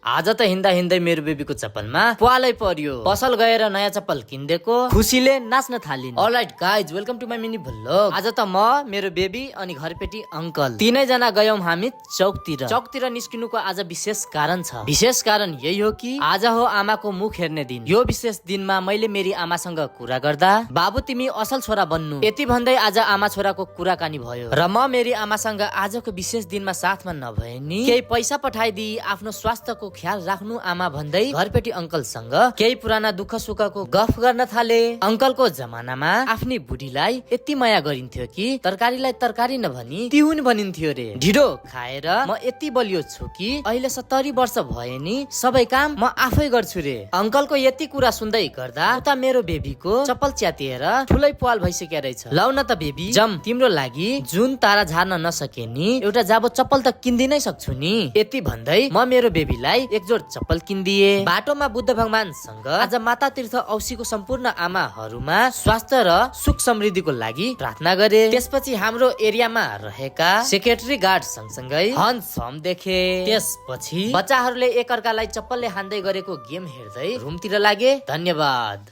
आज त हिँड्दा हिँड्दै मेरो बेबीको चप्पलमा पालै पर्यो। पसल गएर नयाँ चप्पल किनिदिएको, खुसीले नाच्न थालिन्। Alright guys, welcome to my mini vlog. आज त म, मेरो बेबी अनि घरपेटी अंकल तीनै जना गयौं हामी चौकतिर निस्किनुको आज विशेष कारण छ। विशेष कारण यही हो कि आज हो आमाको मुख हेर्ने दिन। यो विशेष दिनमा मैले मेरी आमासँग कुरा गर्दा बाबु तिमी असल छोरा बन्नु यति भन्दै आज आमा छोराको कुराकानी भयो। र म मेरी आमासँग आजको विशेष दिनमा साथमा नभए नि केही पैसा पठाइदिई आफ्नो स्वास्थ्यको ख्याल राख्नु आमा भन्दै घरपेटी अंकलसँग केही पुराना दुःख सुखको गफ गर्न थाले। अंकलको जमानामा आफ्नी बुढीलाई यति माया गरिन्थ्यो कि तरकारीलाई तरकारी नभनी तिहुन भनिन्थ्यो रे। ढिडो खाएर म यति बलियो छु कि अहिले 70 वर्ष भए नि सबै काम म आफै गर्छु रे। अंकलको यति कुरा सुन्दै गर्दा उता मेरो बेबीको चप्पल च्यातिएर ठुलै पाल भइसक्यो रहेछ। लौ न त बेबी, जम तिम्रो लागि जुन तारा झार्न नसके नि एउटा जाबो चप्पल त किन्दिनै सक्छु नि। यति भन्दै म मेरो बेबीलाई एक जोड चप्पल किनिदिए। बाटोमा बुद्ध भगवानसँग आज माता तीर्थ औसीको सम्पूर्ण आमाहरूमा स्वास्थ्य र सुख समृद्धिको लागि प्रार्थना गरे। त्यसपछि हाम्रो एरियामा रहेका सेक्रेटरी गार्ड सँगसँगै हन्सम देखे। त्यसपछि बच्चाहरूले एकअर्कालाई चप्पलले हान्दै गरेको गेम हेर्दै रुमतिर लागे। धन्यवाद।